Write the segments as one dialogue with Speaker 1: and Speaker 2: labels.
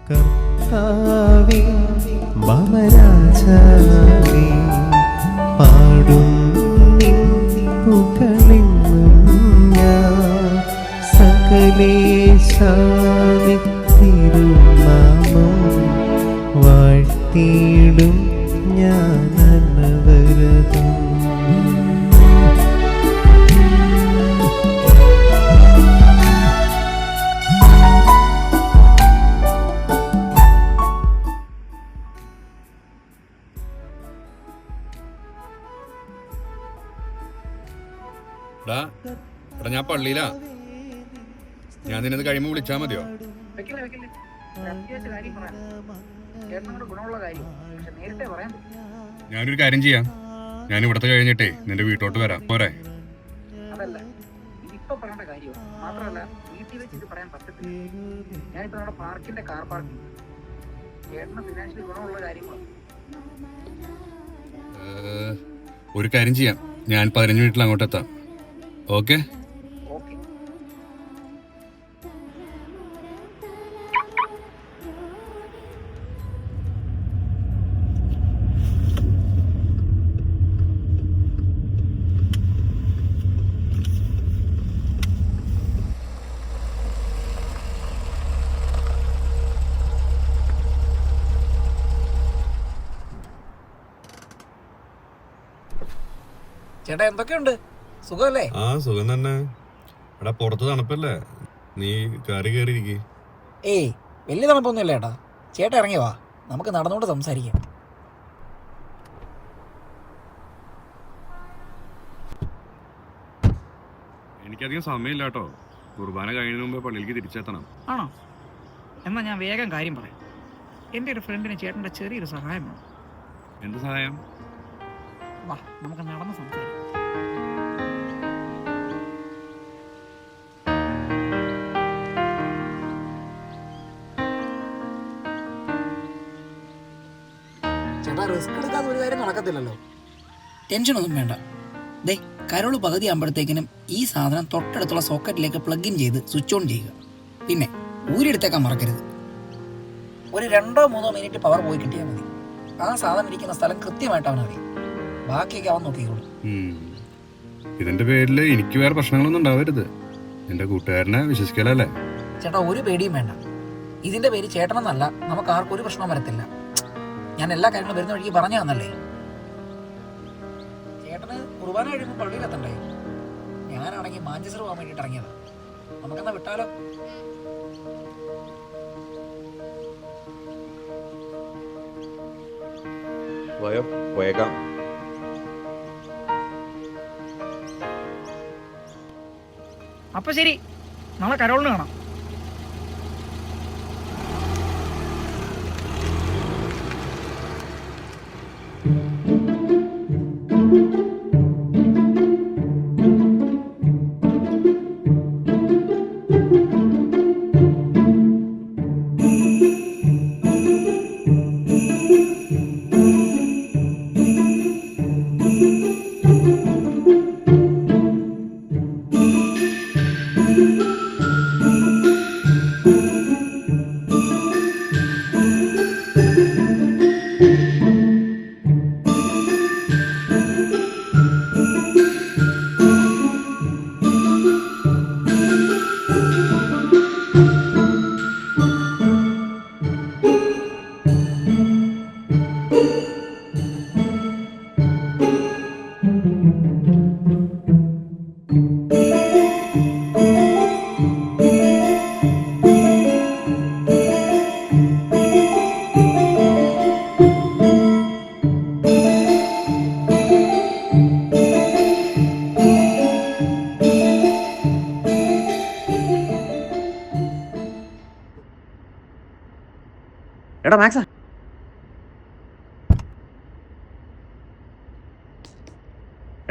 Speaker 1: കർത്താവേ മമരാജാവേ പാടും നിൻ പുകഴെന്നും ഞാൻ സകലേശാനി തിരുനാമം വാഴ്ത്തിയിടും ഞാൻ അനവരതം.
Speaker 2: ഞാൻ പള്ളിയിലാ. ഞാൻ നിന്നത് കഴിയുമ്പോ വിളിച്ചാ മതിയോ? ഞാനൊരു കാര്യം ചെയ്യാം. ഞാൻ ഇവിടത്തെ കഴിഞ്ഞിട്ടേ നിന്റെ വീട്ടോട്ട് വരാം. പോരെ? ഒരു കാര്യം ചെയ്യാം. ഞാൻ 15 മിനിറ്റിൽ അങ്ങോട്ട് എത്താം. ഓക്കെ?
Speaker 3: ചേട്ടാ എന്തൊക്കെയുണ്ട്? സുഖമല്ലേ?
Speaker 2: ആ സുഖം തന്നെ. എടാ പുറത്ത് തണുപ്പല്ലേ, നീ കയറിയിരിക്കേ.
Speaker 3: ഏയ് വലിയ തണുപ്പൊന്നുമില്ല ചേട്ടാ. ചേട്ടാ ഇറങ്ങി വാ, നമുക്ക് നടന്നുകൊണ്ട് സംസാരിക്കാം.
Speaker 2: എനിക്കധികം സമയമില്ല കേട്ടോ. കുർബാന കഴിയുന്നതിന് മുമ്പ് പള്ളിയിലേക്ക് തിരിച്ചെത്തണം.
Speaker 4: ആണോ? എന്നാൽ ഞാൻ വേഗം കാര്യം പറയാം. എൻ്റെ ഒരു ഫ്രണ്ടിന് ചേട്ടൻ്റെ ചെറിയൊരു സഹായം വേണം.
Speaker 2: എന്ത് സഹായം?
Speaker 4: വാ, നമുക്ക് നടന്ന് സംസാരിക്കാം.
Speaker 3: ചേട്ടാ റിസ്ക് എടുക്കാതെ ഒരു കാര്യം നടക്കത്തില്ലല്ലോ. ടെൻഷനൊന്നും വേണ്ട. ദേ കരോള് പകുതി ആകുമ്പോഴത്തേക്കിനും ഈ സാധനം തൊട്ടടുത്തുള്ള സോക്കറ്റിലേക്ക് പ്ലഗ് ഇൻ ചെയ്ത് സ്വിച്ച് ഓൺ ചെയ്യുക. പിന്നെ ഊരിയെടുത്തേക്കാൻ മറക്കരുത്. ഒരു 2-3 മിനിറ്റ് പവർ പോയി കിട്ടിയാൽ മതി. ആ സാധനം ഇരിക്കുന്ന സ്ഥലം കൃത്യമായിട്ട് അവൻ അറിയാം. ബാക്കിയൊക്കെ അവൻ നോക്കിക്കോളും.
Speaker 2: ഇതിന്റെ പേരില് എനിക്ക് വേറെ പ്രശ്നങ്ങളൊന്നും ഉണ്ടാവരുത്. എന്റെ കൂട്ടുകാരനെ വിശ്വസിക്കലല്ലേ?
Speaker 3: ചേട്ടാ ഒരു പേടിയും വേണ്ട. ഇതിന്റെ പേര് ചേട്ടനെന്നല്ല, നമുക്ക് ആർക്കും ഒരു പ്രശ്നം വരത്തില്ല. ഞാൻ എല്ലാ കാര്യങ്ങളും വരുന്ന വഴിക്ക് പറഞ്ഞു തന്നല്ലേ. ചേട്ടന് കുർബാന കഴിയുമ്പോൾ പള്ളിയിലെത്തണ്ടേ? ഞാനാണെങ്കിൽ മാഞ്ചസ്റ്റർ പോകാൻ വേണ്ടിയിട്ട് ഇറങ്ങിയതാ. നമുക്കെന്നാ വിട്ടാലോ?
Speaker 5: പോയേക്കാം.
Speaker 4: അപ്പൊ ശരി, നാളെ കരോളിന് കാണാം.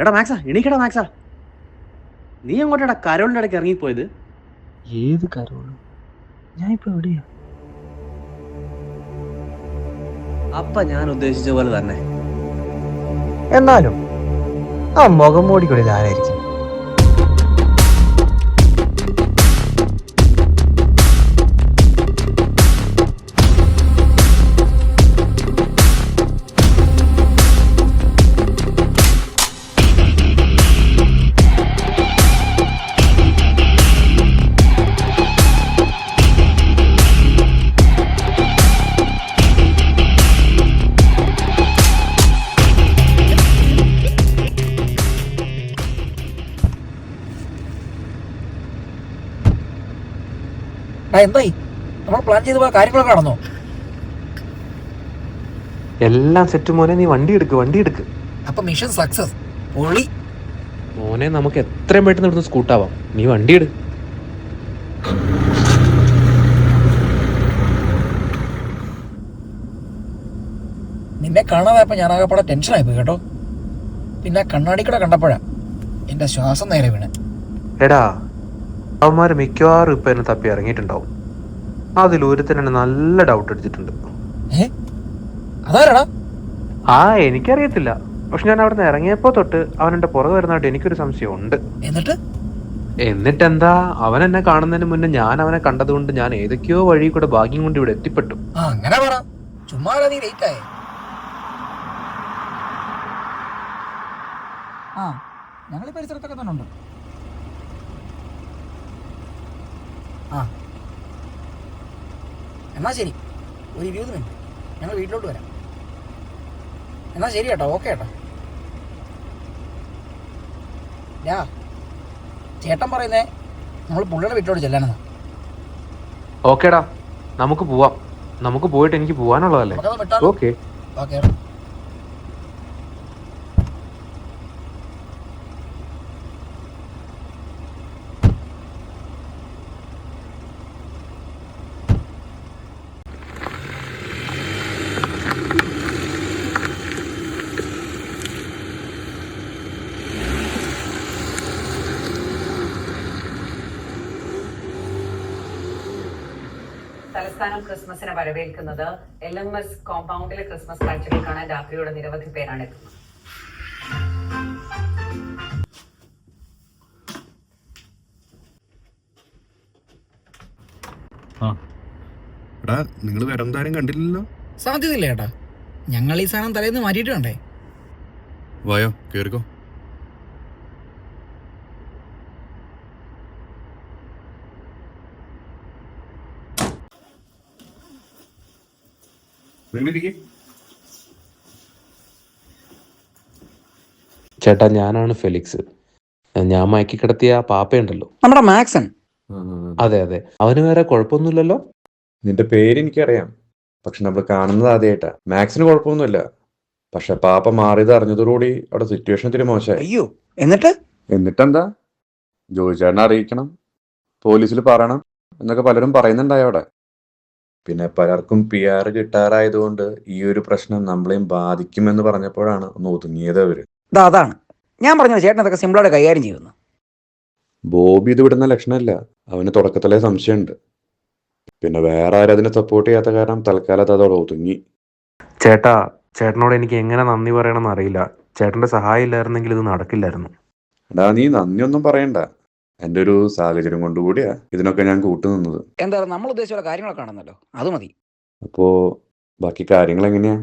Speaker 6: എടാ മാക്സാ, എണീക്കടാ മാക്സാ. നീ അങ്ങോട്ടാ കരോളിന്റെ ഇടയ്ക്ക് ഇറങ്ങിപ്പോയത്?
Speaker 7: ഏത് കരോള്? ഞാൻ ഇപ്പൊ എവിടെയാ?
Speaker 6: അപ്പ ഞാൻ ഉദ്ദേശിച്ച പോലെ തന്നെ.
Speaker 7: എന്നാലും ആ മുഖം മൂടിക്കുള്ളിൽ ആരായിരിക്കും?
Speaker 3: എന്തായി? നമ്മൾ പ്ലാൻ ചെയ്ത പോലെ കാര്യങ്ങളൊക്കെ നടന്നോ?
Speaker 5: എല്ലാം സെറ്റ് മോനെ, നീ വണ്ടി എടുക്ക്.
Speaker 3: അപ്പൊ മിഷൻ സക്സസ്. പൊളി
Speaker 5: മോനെ, നമുക്ക് എത്രയും പെട്ടെന്ന് ഇവിടുന്ന് സ്കൂട്ടാവാം. നീ വണ്ടി എടു.
Speaker 3: നിന്നെ കാണാതായപ്പോ ഞാനാകപ്പാടെ ടെൻഷനായി പോയി കേട്ടോ. പിന്നെ കണ്ണാടിക്കട കണ്ടപ്പോഴാ എന്റെ ശ്വാസം നേരെ വീണ്.
Speaker 5: എടാ, അവന്മാര് മിക്കവാറും ഇപ്പൊ എന്നെ തപ്പി ഇറങ്ങിയിട്ടുണ്ടാവും. അതിലൊരുത്തന്നെ നല്ല ഡൗട്ട് അടിച്ചിട്ടുണ്ട്.
Speaker 3: അതാരാടാ?
Speaker 5: എനിക്കറിയത്തില്ല. പക്ഷെ ഞാൻ അവിടെ നിന്ന് ഇറങ്ങിയപ്പോ തൊട്ട് അവൻ എന്റെ പുറകെ വരുന്നതായിട്ട് എനിക്കൊരു സംശയം ഉണ്ട്. എന്നിട്ടെന്താ, അവൻ എന്നെ കാണുന്നതിന് മുന്നേ ഞാൻ അവനെ കണ്ടതുകൊണ്ട് ഞാൻ ഏതൊക്കെയോ വഴി കൂടെ ഭാഗ്യം കൊണ്ട് ഇവിടെ എത്തിപ്പെട്ടു.
Speaker 3: അങ്ങനെ പറ, ചുമ്മാ നീ ലേറ്റ് ആയേ. ഞങ്ങൾ ഈ പരിസരത്തൊക്കെ തന്നെ ഉണ്ട്. എന്നാ ശരി, ഒരു 20 മിനിറ്റ് ഞങ്ങൾ വീട്ടിലോട്ട് വരാം. എന്നാ ശരി കേട്ടോ, ഓക്കെ കേട്ടോ. ചേട്ടൻ പറയുന്നേ നമ്മൾ പുള്ളിയുടെ വീട്ടിലോട്ട് ചെല്ലാനെന്നാ.
Speaker 5: ഓക്കേടാ, നമുക്ക് പോവാം. നമുക്ക് പോയിട്ട് എനിക്ക് പോവാനുള്ളതല്ലേ. ഓക്കെ.
Speaker 3: ഓക്കെ.
Speaker 8: തലസ്ഥാനം ക്രിസ്മസിനെ വരവേൽക്കുന്നത് LMS കോമ്പൗണ്ടിലെ ക്രിസ്മസ് കാഴ്ചകൾ കാണാൻ രാത്രിയോടെ നിരവധി പേരാണ് എത്തുന്നത്.
Speaker 2: നിങ്ങൾ വേറെന്താരും കണ്ടില്ലല്ലോ?
Speaker 3: സാധ്യതയില്ല ചേട്ടാ, ഞങ്ങൾ ഈ സാധനം തലേന്ന് മാറ്റിയിട്ടുണ്ടേ.
Speaker 2: വായോ, കേറിക്കോ.
Speaker 5: ചേട്ടാ, ഞാനാണ് ഫെലിക്സ്. ഞാൻ മയക്കി കിടത്തിയ പാപ്പയുണ്ടല്ലോ,
Speaker 3: നമ്മുടെ മാക്സൺ.
Speaker 5: അതെ, അവന് വേറെ കുഴപ്പമൊന്നുമില്ലല്ലോ.
Speaker 9: നിന്റെ പേര് എനിക്കറിയാം, പക്ഷെ നമ്മൾ കാണുന്നത് ആദ്യമായിട്ടാ. മാക്സിന് കുഴപ്പമൊന്നുമില്ല, പക്ഷെ പാപ്പ മാറിയത് അറിഞ്ഞതോടുകൂടി അവിടെ സിറ്റുവേഷൻ ഇത്തിരി മോശമായി.
Speaker 3: അയ്യോ, എന്നിട്ടെന്താ?
Speaker 9: ജോയി ചേട്ടനെ അറിയിക്കണം, പോലീസിൽ പറയണം എന്നൊക്കെ പലരും പറയുന്നുണ്ടായി അവിടെ. പിന്നെ പലർക്കും PR കിട്ടാറായതുകൊണ്ട് ഈ ഒരു പ്രശ്നം നമ്മളെയും ബാധിക്കുമെന്ന് പറഞ്ഞപ്പോഴാണ് ഒന്ന് ഒതുങ്ങിയത് അവര്.
Speaker 3: അതാണ് ഞാൻ പറഞ്ഞത്, ചേട്ടൻ അതൊക്കെ സിമ്പിളായിട്ട് കൈകാര്യം ചെയ്യുന്നു.
Speaker 9: ബോബി ഇത് വിടുന്ന ലക്ഷണമില്ല, അവന് തുടക്കത്തിലെ സംശയമുണ്ട്. പിന്നെ വേറെ ആരും അതിനെ സപ്പോർട്ട് ചെയ്യാത്ത കാരണം തൽക്കാലത്ത് അതോടെ ഒതുങ്ങി.
Speaker 5: ചേട്ടനോട് എനിക്ക് എങ്ങനെ നന്ദി പറയണമെന്ന് അറിയില്ല. ചേട്ടന്റെ സഹായം ഇല്ലായിരുന്നെങ്കിൽ ഇത് നടക്കില്ലായിരുന്നു.
Speaker 9: എടാ, നീ നന്ദിയൊന്നും പറയണ്ട, എൻ്റെ ഒരു സാഹചര്യം കൊണ്ടുകൂടിയാ ഇതിനൊക്കെ ഞാൻ കൂട്ടുനിന്നത്.
Speaker 3: എന്തായാലും നമ്മൾ ഉദ്ദേശിച്ച കാര്യങ്ങളൊക്കെ കാണുന്നല്ലോ, അത് മതി.
Speaker 9: അപ്പോ ബാക്കി കാര്യങ്ങൾ എങ്ങനെയാ?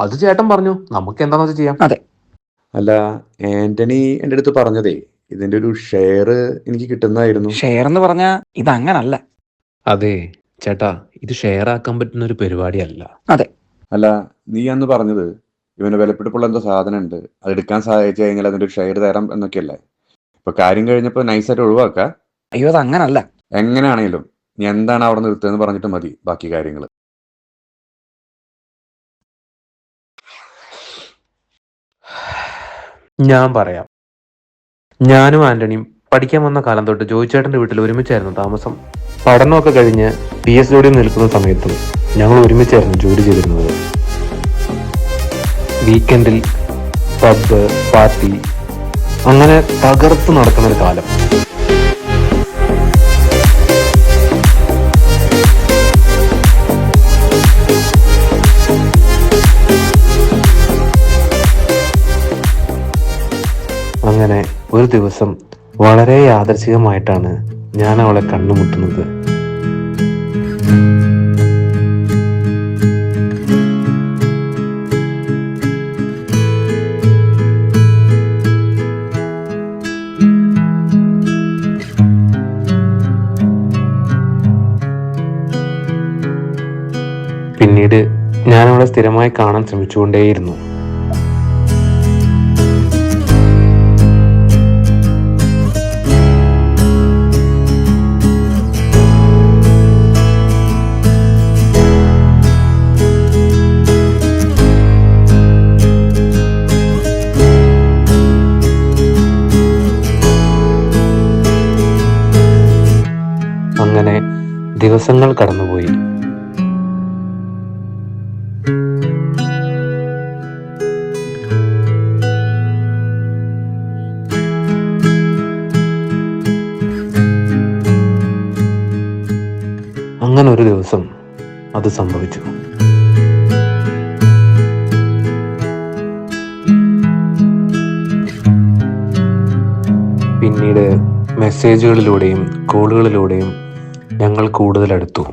Speaker 5: അത് ചേട്ടൻ പറഞ്ഞു, നമുക്ക് എന്താന്ന് വെച്ചാൽ ചെയ്യാം.
Speaker 3: അതെ.
Speaker 9: അല്ല, ആന്റണി എൻ്റെ അടുത്ത് പറഞ്ഞതേ ഇതിന്റെ ഒരു ഷെയർ എനിക്ക് കിട്ടുന്നതായിരുന്നു.
Speaker 3: ഷെയർ എന്ന് പറഞ്ഞാ ഇത് അങ്ങനല്ല.
Speaker 5: അതെ ചേട്ടാ, ഇത് ഷെയർ ആക്കാൻ പറ്റുന്ന ഒരു പരിപാടിയല്ല.
Speaker 3: അതെ.
Speaker 9: അല്ല, നീ അന്ന് പറഞ്ഞത് ഇവന് വിലപിടിപ്പുള്ള എന്തോ സാധനം ഉണ്ട്, അത് എടുക്കാൻ സഹായിച്ചു കഴിഞ്ഞാൽ അതിന്റെ ഒരു ഷെയർ തരാം എന്നൊക്കെയല്ലേ. ഇപ്പൊ കാര്യം കഴിഞ്ഞപ്പോ നൈസായിട്ട് ഒഴിവാക്ക.
Speaker 3: അയ്യോ, അത് അങ്ങനല്ല.
Speaker 9: എങ്ങനെയാണെങ്കിലും നീ എന്താണ് അവിടെ നിർത്തുകയെന്ന് പറഞ്ഞിട്ട് മതി ബാക്കി കാര്യങ്ങൾ.
Speaker 5: ഞാൻ പറയാം. ഞാനും ആന്റണിയും പഠിക്കാൻ വന്ന കാലം തൊട്ട് ജോയിച്ചേട്ടന്റെ വീട്ടിൽ ഒരുമിച്ചായിരുന്നു താമസം. പഠനമൊക്കെ കഴിഞ്ഞ് PSW നിൽക്കുന്ന സമയത്തും ഞങ്ങൾ ഒരുമിച്ചായിരുന്നു ജോലി ചെയ്തിരുന്നത്. വീക്കെൻഡിൽ പബ്, പാർട്ടി, അങ്ങനെ തകർത്ത് നടക്കുന്ന ഒരു കാലം. ഒരു ദിവസം വളരെ യാദൃച്ഛികമായിട്ടാണ് ഞാൻ അവളെ കണ്ടുമുട്ടുന്നത്. പിന്നീട് ഞാൻ അവളെ സ്ഥിരമായി കാണാൻ ശ്രമിച്ചുകൊണ്ടേയിരുന്നു. അങ്ങനെ ദിവസങ്ങൾ കടന്നുപോയി. അങ്ങനെ ഒരു ദിവസം അത് സംഭവിച്ചു. പിന്നീട് മെസ്സേജുകളിലൂടെയും കോളുകളിലൂടെയും ഞങ്ങൾ കൂടുതൽ അടുത്തു.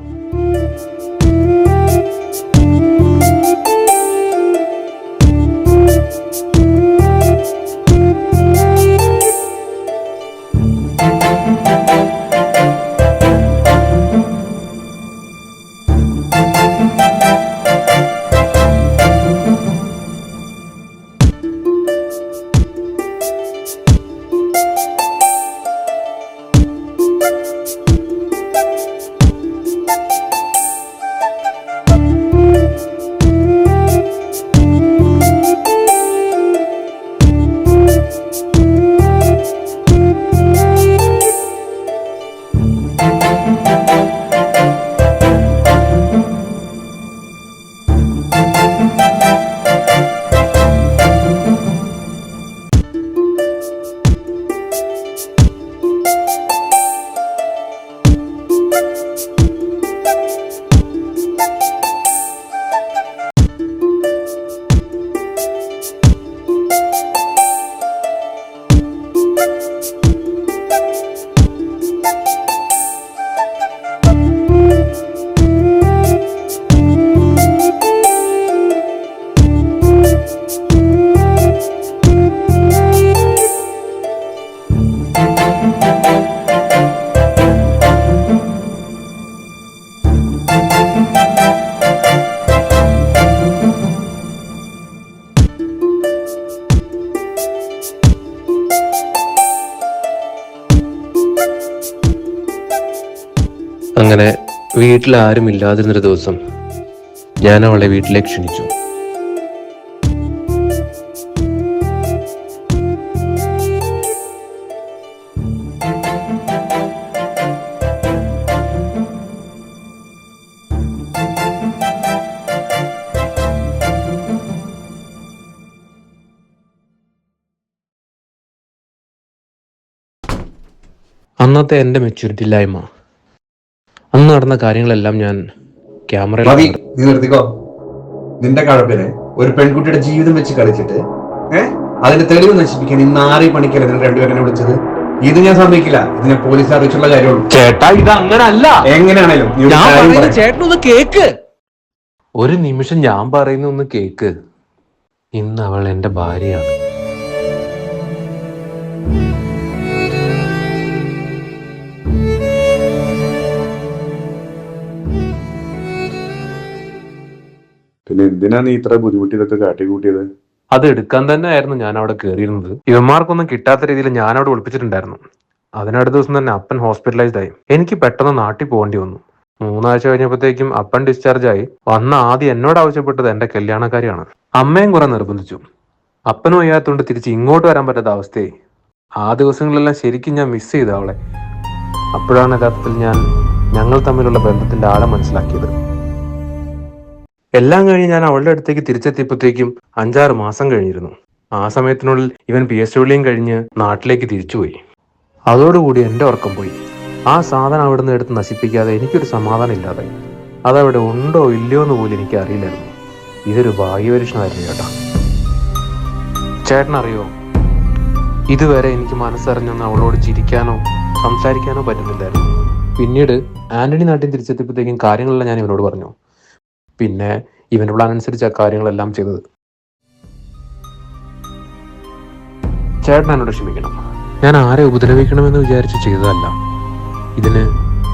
Speaker 5: അങ്ങനെ വീട്ടിൽ ആരും ഇല്ലാതിരുന്നൊരു ദിവസം ഞാൻ അവളെ വീട്ടിലേക്ക് ക്ഷണിച്ചു. അന്നത്തെ എൻ്റെ മെച്യൂരിറ്റി ഇല്ലായ്മ, അന്ന് നടന്ന കാര്യങ്ങളെല്ലാം ഞാൻ ക്യാമറയിൽ
Speaker 9: നീ നിർത്തിക്കോ. നിന്റെ കഴപ്പിന് ഒരു പെൺകുട്ടിയുടെ ജീവിതം വെച്ച് കളിച്ചിട്ട് അതിന്റെ തെളിവ് നശിപ്പിക്കാൻ ഇന്ന് 6 മണിക്കല്ലേ നിങ്ങൾ രണ്ടുപേരെ വിളിച്ചത്? ഇത് ഞാൻ സമ്മതിക്കില്ല. ഇത് ഞാൻ പോലീസ് അറിയിച്ചുള്ള കാര്യമുള്ളൂ.
Speaker 5: ചേട്ടാ, ഇത് അങ്ങനല്ല.
Speaker 9: എങ്ങനെയാണേലും
Speaker 5: ചേട്ടനൊന്ന് കേക്ക്. ഒരു നിമിഷം ഞാൻ പറയുന്ന ഒന്ന് കേക്ക്. ഇന്ന് അവൾ എന്റെ ഭാര്യയാണ്.
Speaker 9: പിന്നെ എന്തിനാ നീ ഇത്ര ബുദ്ധിമുട്ടി ഇതൊക്കെ കാട്ടിക്കൂട്ടിയത്?
Speaker 5: അത് എടുക്കാൻ തന്നെ ആയിരുന്നു ഞാൻ അവിടെ കയറിയിരുന്നത്. ഇവന്മാർക്കൊന്നും കിട്ടാത്ത രീതിയിൽ ഞാൻ അവിടെ ഒളിപ്പിച്ചിട്ടുണ്ടായിരുന്നു. അതിനടുത്ത ദിവസം തന്നെ അപ്പൻ ഹോസ്പിറ്റലൈസ്ഡ് ആയി. എനിക്ക് പെട്ടെന്ന് നാട്ടിൽ പോകേണ്ടി വന്നു. 3 ആഴ്ച കഴിഞ്ഞപ്പോഴത്തേക്കും അപ്പൻ ഡിസ്ചാർജ് ആയി. വന്ന ആദ്യം എന്നോട് ആവശ്യപ്പെട്ടത് എന്റെ കല്യാണക്കാരിയാണ്. അമ്മയും കുറെ നിർബന്ധിച്ചു. അപ്പനും വയ്യാത്തോണ്ട് തിരിച്ച് ഇങ്ങോട്ട് വരാൻ പറ്റാത്ത അവസ്ഥയായി. ആ ദിവസങ്ങളെല്ലാം ശരിക്കും ഞാൻ മിസ് ചെയ്തു അവളെ. അപ്പോഴാണ് യഥാർത്ഥത്തിൽ ഞങ്ങൾ തമ്മിലുള്ള ബന്ധത്തിന്റെ ആഴം മനസ്സിലാക്കിയത്. എല്ലാം കഴിഞ്ഞ് ഞാൻ അവളുടെ അടുത്തേക്ക് തിരിച്ചെത്തിയപ്പോഴത്തേക്കും 5-6 മാസം കഴിഞ്ഞിരുന്നു. ആ സമയത്തിനുള്ളിൽ ഇവൻ PSW കഴിഞ്ഞ് നാട്ടിലേക്ക് തിരിച്ചുപോയി. അതോടുകൂടി എൻ്റെ ഉറക്കം പോയി. ആ സാധനം അവിടെ നിന്ന് എടുത്ത് നശിപ്പിക്കാതെ എനിക്കൊരു സമാധാനം ഇല്ലാതെ. അതവിടെ ഉണ്ടോ ഇല്ലയോ എന്ന് പോലും എനിക്ക് അറിയില്ലായിരുന്നു. ഇതൊരു ഭാഗ്യപരീക്ഷണമായിരുന്നു ചേട്ടാ. ചേട്ടനറിയോ, ഇതുവരെ എനിക്ക് മനസ്സറിഞ്ഞൊന്ന് അവളോട് ചിരിക്കാനോ സംസാരിക്കാനോ പറ്റുന്നില്ലായിരുന്നു. പിന്നീട് ആന്റണി നാട്ടിൽ തിരിച്ചെത്തിയപ്പോഴത്തേക്കും കാര്യങ്ങളെല്ലാം ഞാൻ ഇവനോട് പറഞ്ഞു. പിന്നെ ഇവൻ്റെ പ്ലാൻ അനുസരിച്ച് ആ കാര്യങ്ങളെല്ലാം ചെയ്തത്. ചേട്ടൻ എന്നോട് ക്ഷമിക്കണം. ഞാൻ ആരെ ഉപദ്രവിക്കണമെന്ന് വിചാരിച്ച് ചെയ്തതല്ല. ഇതിന്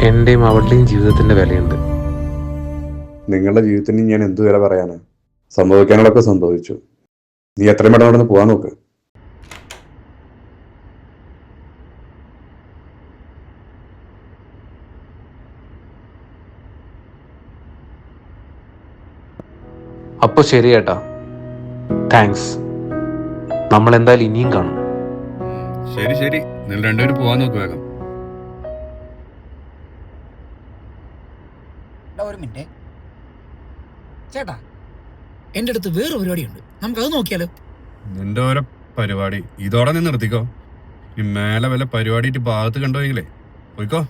Speaker 5: എൻ്റെയും അവളുടെയും ജീവിതത്തിൻ്റെ വിലയുണ്ട്.
Speaker 9: നിങ്ങളുടെ ജീവിതത്തിന് ഞാൻ എന്തു വില പറയാനാ? സംഭവിക്കാനുള്ളതൊക്കെ സംഭവിച്ചു. നീ എത്രയും പെട്ടെന്ന് അവിടെ നിന്ന് പോകാൻ നോക്ക്.
Speaker 5: അപ്പോൾ ശരി ഏട്ടാ, താങ്ക്സ്. നമ്മൾ എന്തായാലും ഇനിയും കാണും.
Speaker 2: ശരി ശരി, നിങ്ങൾ രണ്ടുപേരും പോകാൻ നോക്ക് വേഗം.
Speaker 3: ഒരു മിനിറ്റ് ചേട്ടാ, എൻ്റെ അടുത്ത് വേറെ പരിപാടിയുണ്ട്, നമുക്കത് നോക്കിയാലോ?
Speaker 2: നിന്റെ ഓരോ പരിപാടി ഇതോടെ നീ നിർത്തിക്കോ. ഈ മേലെ വല്ല പരിപാടിയിട്ട് ഭാഗത്ത് കണ്ടോയെങ്കിലേ പോയിക്കോ.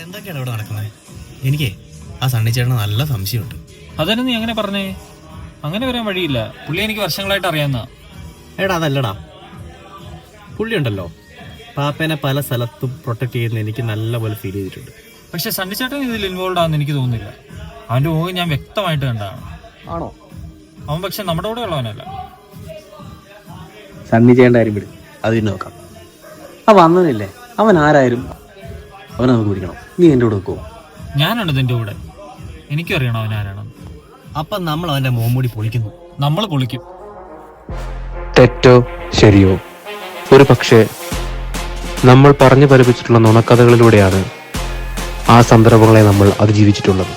Speaker 10: എന്തൊക്കെയാണ് ഇവിടെ നടക്കുന്നത്? എനിക്ക് ആ സണ്ണിച്ചേട്ടന് നല്ല സംശയമുണ്ട്.
Speaker 11: അതന്നെ നീ അങ്ങനെ പറഞ്ഞേ? അങ്ങനെ വരാൻ വഴിയില്ല, പുള്ളി എനിക്ക് വർഷങ്ങളായിട്ട് അറിയാവുന്ന.
Speaker 10: എടാ അതല്ലടാ, പുള്ളി ഉണ്ടല്ലോ പാപ്പേനെ പല സ്ഥലത്തും പ്രൊട്ടക്ട് ചെയ്യുന്ന എനിക്ക് നല്ലപോലെ ഫീൽ ചെയ്തിട്ടുണ്ട്.
Speaker 11: പക്ഷെ സണ്ണിച്ചേട്ടൻ ഇതിൽ ഇൻവോൾവ് ആണെന്ന് എനിക്ക് തോന്നുന്നില്ല. അവന്റെ മുഖം ഞാൻ വ്യക്തമായിട്ട് കണ്ടതാണ്.
Speaker 6: ആണോ?
Speaker 11: അവൻ പക്ഷെ നമ്മുടെ കൂടെ ഉള്ളവനല്ല.
Speaker 6: സണ്ണിച്ചേട്ടൻ്റെ കാര്യം വിട്, അത് പിന്നെ നോക്കാം. അവൻ വന്നതില്ലേ, അവൻ ആരായാലും അവനെ നമുക്ക് പിടിക്കണം. നീ എൻ്റെ കൂടെ വെക്കുമോ?
Speaker 11: ഞാനുണ്ട് നിന്റെ കൂടെ, എനിക്കും അറിയണം അവൻ ആരാണെന്ന്.
Speaker 10: അപ്പം നമ്മൾ അവൻ്റെ മോമൂടി പൊളിക്കുന്നു.
Speaker 11: നമ്മൾ പൊളിക്കും.
Speaker 5: തെറ്റോ ശരിയോ, ഒരു പക്ഷേ നമ്മൾ പറഞ്ഞു പഠിപ്പിച്ചിട്ടുള്ള നുണക്കഥകളിലൂടെയാണ് ആ സന്ദർഭങ്ങളെ നമ്മൾ അതിജീവിച്ചിട്ടുള്ളത്.